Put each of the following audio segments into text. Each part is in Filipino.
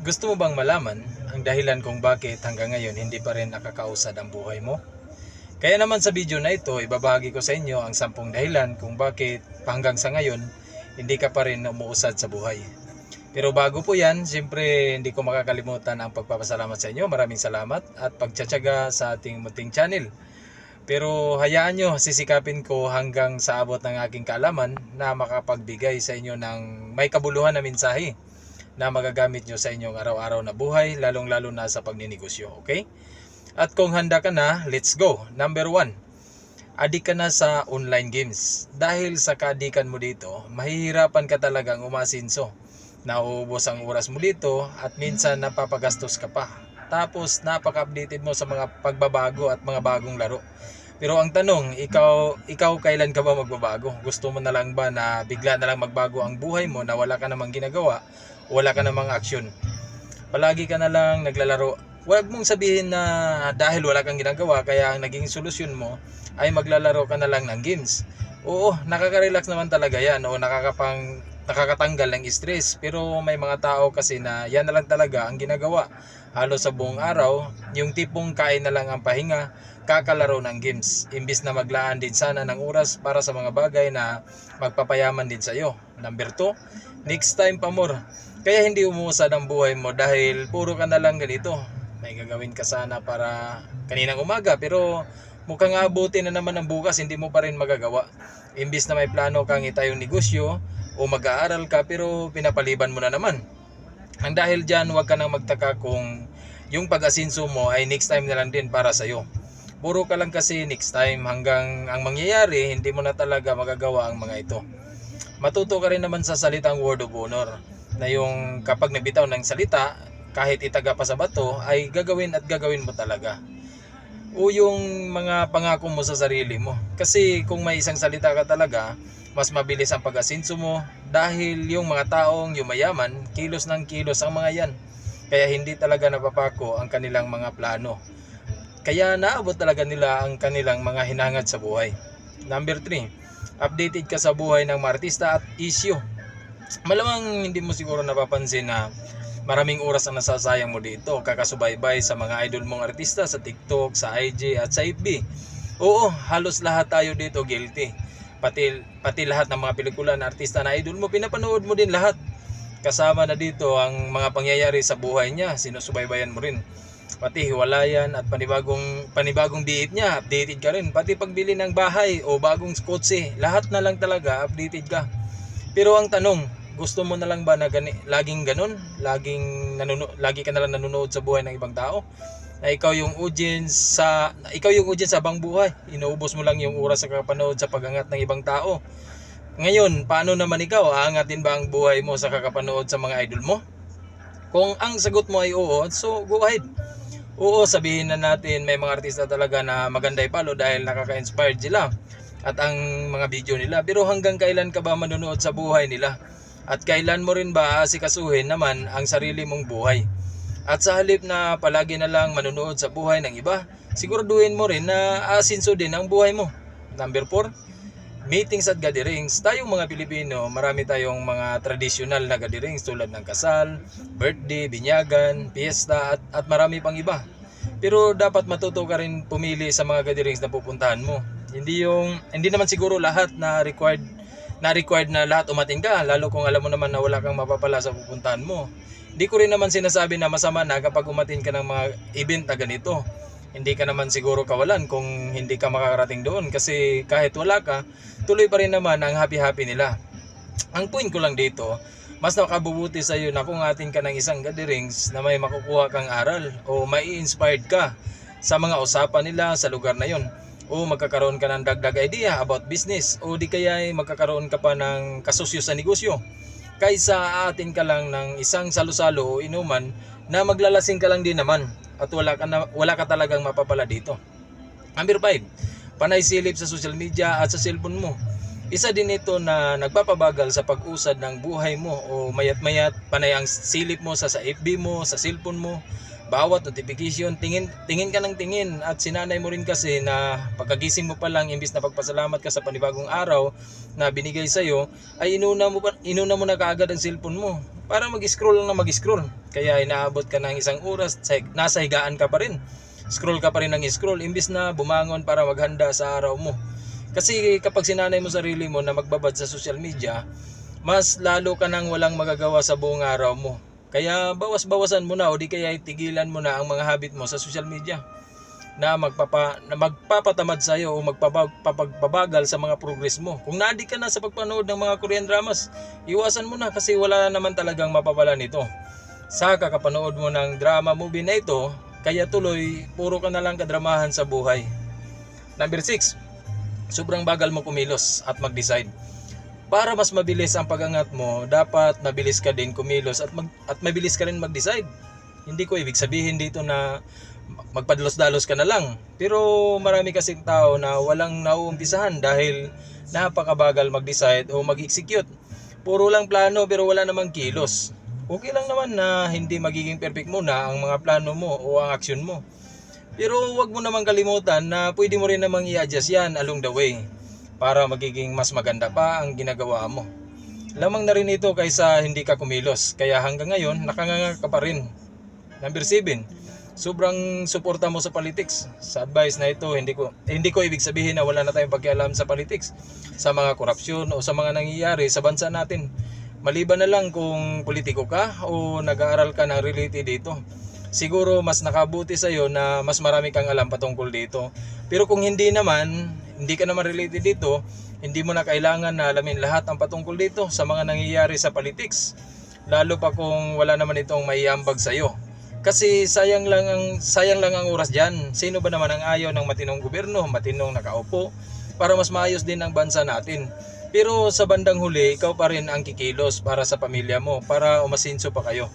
Gusto mo bang malaman ang dahilan kung bakit hanggang ngayon hindi pa rin nakakausad ang buhay mo? Kaya naman sa video na ito, ibabahagi ko sa inyo ang 10 dahilan kung bakit hanggang sa ngayon hindi ka pa rin umuusad sa buhay. Pero bago po yan, siyempre hindi ko makakalimutan ang pagpapasalamat sa inyo. Maraming salamat at pagtsatsaga sa ating munting channel. Pero hayaan nyo, sisikapin ko hanggang sa abot ng aking kaalaman na makapagbigay sa inyo ng may kabuluhan na mensahe na magagamit nyo sa inyong araw-araw na buhay, lalong-lalo na sa pagninegosyo, okay? At kung handa ka na, let's go! Number 1, adik ka na sa online games. Dahil sa kaadikan mo dito, mahihirapan ka talagang umasinso. Nauubos ang oras mo dito at minsan napapagastos ka pa. Tapos napaka-updated mo sa mga pagbabago at mga bagong laro. Pero ang tanong, ikaw kailan ka ba magbabago? Gusto mo na lang ba na bigla na lang magbago ang buhay mo na wala ka namang ginagawa, wala ka namang action? Palagi ka na lang naglalaro. Huwag mong sabihin na dahil wala kang ginagawa kaya ang naging solusyon mo ay maglalaro ka na lang ng games. Oo, nakaka-relax naman talaga yan o nakakatanggal ng stress. Pero may mga tao kasi na yan na lang talaga ang ginagawa. Halos sa buong araw, yung tipong kain na lang ang pahinga, kakalaro ng games. Imbis na maglaan din sana ng oras para sa mga bagay na magpapayaman din sa iyo. Number 2, next time pa more. Kaya hindi umuusad ang buhay mo dahil puro ka na lang ganito. May gagawin ka sana para kaninang umaga pero mukhang abutin na naman ang bukas, hindi mo pa rin magagawa. Imbis na may plano kang itayong negosyo o mag-aaral ka pero pinapaliban mo na naman. Ang dahil dyan, huwag ka nang magtaka kung yung pag-asinso mo ay next time na lang din para sa'yo. Puro ka lang kasi next time hanggang ang mangyayari, hindi mo na talaga magagawa ang mga ito. Matuto ka rin naman sa salitang word of honor na yung kapag nabitaw ng salita, kahit itaga pa sa bato, ay gagawin at gagawin mo talaga. O yung mga pangako mo sa sarili mo. Kasi kung may isang salita ka talaga, mas mabilis ang pag-asinso mo dahil yung mga taong yumayaman, kilos ng kilos ang mga yan. Kaya hindi talaga napapako ang kanilang mga plano. Kaya naabot talaga nila ang kanilang mga hinangad sa buhay. Number 3, updated ka sa buhay ng mga artista at issue. Malamang hindi mo siguro napapansin na maraming oras ang nasasayang mo dito kakasubaybay sa mga idol mong artista sa TikTok, sa IG at sa FB. Oo, halos lahat tayo dito guilty. Pati lahat ng mga pelikula na artista na idol mo, pinapanood mo din lahat. Kasama na dito ang mga pangyayari sa buhay niya, sinusubaybayan mo rin. Pati hiwalayan at panibagong diet niya, updated ka rin. Pati pagbili ng bahay o bagong kotse, lahat na lang talaga updated ka. Pero ang tanong, gusto mo na lang ba na laging ganun? Lagi ka na lang nanonood sa buhay ng ibang tao? Na ikaw yung audience sa abang buhay. Inuubos mo lang yung oras sa kakapanood sa pagangat ng ibang tao. Ngayon, paano naman ikaw? Aangatin ba ang buhay mo sa kakapanood sa mga idol mo? Kung ang sagot mo ay oo, so go ahead. Oo, sabihin na natin may mga artista talaga na maganda ipalo dahil nakaka-inspired sila at ang mga video nila. Pero hanggang kailan ka ba manonood sa buhay nila? At kailan mo rin ba asikasuhin naman ang sarili mong buhay? At sa halip na palagi na lang manonood sa buhay ng iba, siguraduhin mo rin na asinso din ang buhay mo. Number 4, meetings at gatherings. Tayong mga Pilipino, marami tayong mga traditional na gatherings tulad ng kasal, birthday, binyagan, piyesta at marami pang iba. Pero dapat matuto ka rin pumili sa mga gatherings na pupuntahan mo. Hindi naman siguro lahat na required na lahat umating ka, lalo kung alam mo naman na wala kang mapapala sa pupuntahan mo. Hindi ko rin naman sinasabi na masama na kapag umatin ka ng mga event na ganito. Hindi ka naman siguro kawalan kung hindi ka makakarating doon kasi kahit wala ka, tuloy pa rin naman ang happy-happy nila. Ang point ko lang dito, mas nakabubuti sa iyo na kung atin ka ng isang gatherings na may makukuha kang aral o mai-inspired ka sa mga usapan nila sa lugar na yon. O magkakaroon ka ng dagdag idea about business o di kaya ay magkakaroon ka pa ng kasusyo sa negosyo. Kaysa atin ka lang ng isang salo-salo o inuman na maglalasing ka lang din naman at wala ka talagang mapapala dito. Number 5, panay silip sa social media at sa cellphone mo. Isa din ito na nagpapabagal sa pag-usad ng buhay mo o mayat-mayat panay ang silip mo sa FB mo, sa cellphone mo. Bawat notification, tingin ka ng tingin at sinanay mo rin kasi na pagkagising mo pa lang imbis na pagpasalamat ka sa panibagong araw na binigay sa iyo ay inuna mo na kaagad ang cellphone mo. para mag-scroll lang na mag-scroll. Kaya inaabot ka ng isang oras, nasa higaan ka pa rin. Scroll ka pa rin ng scroll imbis na bumangon para maghanda sa araw mo. Kasi kapag sinanay mo sarili mo na magbabad sa social media, mas lalo ka nang walang magagawa sa buong araw mo. Kaya bawas-bawasan mo na o di kaya tigilan mo na ang mga habit mo sa social media na magpapatamad sa iyo o magpapabagal sa mga progress mo. Kung naadik ka na sa pagpanood ng mga Korean dramas, iwasan mo na kasi wala naman talagang mapapala nito. Sa kakapanood mo ng drama movie na ito, kaya tuloy puro ka na lang kadramahan sa buhay. Number 6, sobrang bagal mo kumilos at mag-decide. Para mas mabilis ang pag-angat mo, dapat mabilis ka din kumilos at mabilis ka rin mag-decide. Hindi ko ibig sabihin dito na magpadalos-dalos ka na lang. Pero marami kasing tao na walang nauumpisahan dahil napakabagal mag-decide o mag-execute. Puro lang plano pero wala namang kilos. Okay lang naman na hindi magiging perfect muna ang mga plano mo o ang aksyon mo. Pero wag mo namang kalimutan na pwede mo rin namang i-adjust yan along the way para magiging mas maganda pa ang ginagawa mo. Lamang na rin ito kaysa hindi ka kumilos. Kaya hanggang ngayon nakanganga ka pa rin. Number 7, sobrang suporta mo sa politics. Sa advice na ito, hindi ko ibig sabihin na wala na tayong pakialam sa politics, sa mga korupsyon o sa mga nangyayari sa bansa natin. Maliban na lang kung politiko ka o nag-aaral ka ng related dito. Siguro mas nakabuti sa iyo na mas marami kang alam patungkol dito. Pero kung hindi ka naman related dito, hindi mo na kailangan na alamin lahat ang patungkol dito sa mga nangyayari sa politics. Lalo pa kung wala naman itong maiambag sa iyo. Kasi sayang lang ang oras diyan. Sino ba naman ang ayaw ng matinong gobyerno, matinong nakaupo para mas maayos din ang bansa natin. Pero sa bandang huli, ikaw pa rin ang kikilos para sa pamilya mo, para umasinso pa kayo.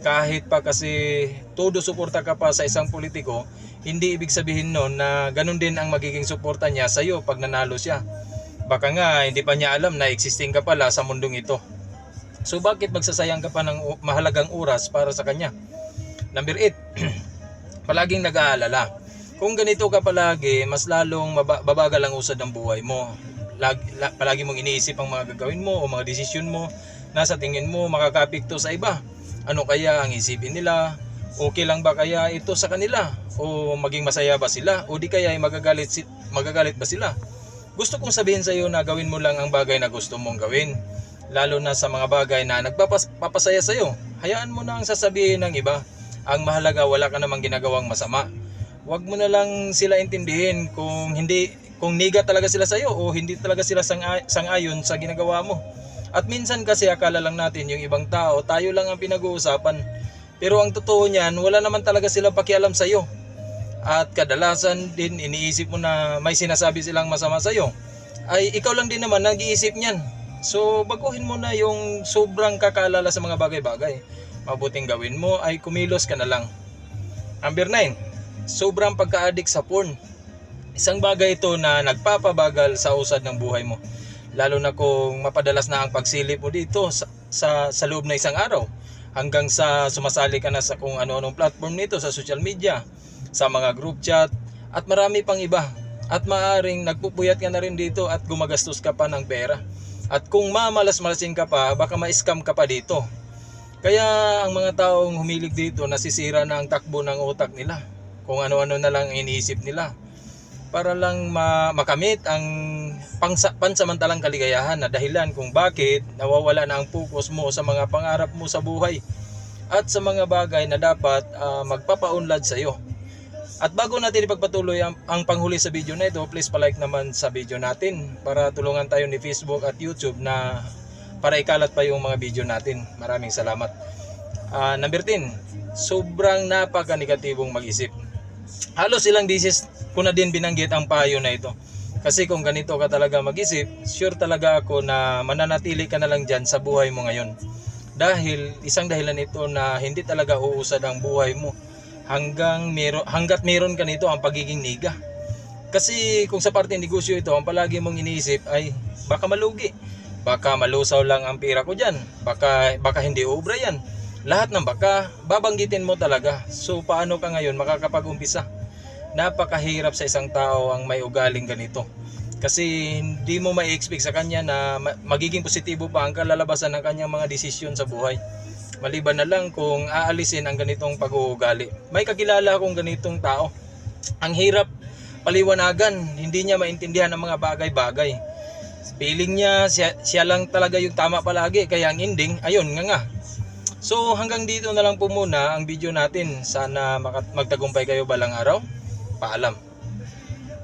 Kahit pa kasi todo suporta ka pa sa isang politiko, hindi ibig sabihin nun na ganun din ang magiging suporta niya sa iyo pag nanalo siya. Baka nga hindi pa niya alam na existing ka pala sa mundong ito. So bakit magsasayang ka pa ng mahalagang oras para sa kanya? Number 8, palaging nag-aalala. Kung ganito ka palagi, mas lalong babagal ang usad ng buhay mo. Palagi mong iniisip ang mga gagawin mo o mga desisyon mo na sa tingin mo makakapekto sa iba. Ano kaya ang isipin nila? Okay lang ba kaya ito sa kanila? O maging masaya ba sila? O di kaya ay magagalit ba sila? Gusto kong sabihin sa iyo na gawin mo lang ang bagay na gusto mong gawin. Lalo na sa mga bagay na nagpapasaya sa iyo. Hayaan mo na ang sasabihin ng iba. Ang mahalaga wala ka namang ginagawang masama. Huwag mo na lang sila intindihin kung niga talaga sila sa iyo o hindi talaga sila sang-ayon sa ginagawa mo. At minsan kasi akala lang natin yung ibang tao, tayo lang ang pinag-uusapan. Pero ang totoo niyan, wala naman talaga sila pakialam sa iyo. At kadalasan din iniisip mo na may sinasabi silang masama sa iyo. Ay ikaw lang din naman nag-iisip niyan. So baguhin mo na yung sobrang kakaalala sa mga bagay-bagay. Mabuting gawin mo ay kumilos ka na lang. Number 9, sobrang pagka-addict sa porn. Isang bagay ito na nagpapabagal sa usad ng buhay mo. Lalo na kung mapadalas na ang pagsilip mo dito sa loob na isang araw. Hanggang sa sumasali ka na sa kung ano-anong platform nito sa social media, sa mga group chat, at marami pang iba. At maaaring nagpupuyat ka na rin dito at gumagastos ka pa ng pera. At kung mamalas-malasin ka pa, baka ma-scam ka pa dito. Kaya ang mga taong humilig dito nasisira na ang takbo ng utak nila. Kung ano-ano na lang iniisip nila. Para lang makamit ang pansamantalang kaligayahan na dahilan kung bakit nawawala na ang focus mo sa mga pangarap mo sa buhay. At sa mga bagay na dapat magpapaunlad sa iyo. At bago natin ipagpatuloy ang panghuli sa video na ito, please palike naman sa video natin para tulungan tayo ni Facebook at YouTube na para ikalat pa yung mga video natin. Maraming salamat. Number 10, sobrang napaka-negatibong mag-isip. Halos ilang beses ko na din binanggit ang payo na ito. Kasi kung ganito ka talaga mag-isip, sure talaga ako na mananatili ka na lang dyan sa buhay mo ngayon. Dahil isang dahilan ito na hindi talaga uusad ang buhay mo hanggat meron ka nito ang pagiging niga. Kasi kung sa parte ng negosyo ito, ang palagi mong iniisip ay baka malugi. Baka malusaw lang ang pera ko dyan. Baka hindi obra yan. Lahat ng baka, babanggitin mo talaga. So paano ka ngayon makakapag-umpisa? Napakahirap sa isang tao ang may ugaling ganito. Kasi hindi mo ma-expect sa kanya na magiging positibo pa ang kalalabasan ng kanyang mga desisyon sa buhay. Maliban na lang kung aalisin ang ganitong pag-uugali. May kakilala akong ganitong tao. Ang hirap paliwanagan, hindi niya maintindihan ang mga bagay-bagay. Feeling niya siya lang talaga yung tama palagi, kaya ang ending, ayun nga. So hanggang dito na lang po muna ang video natin. Sana magtagumpay kayo balang araw. Paalam.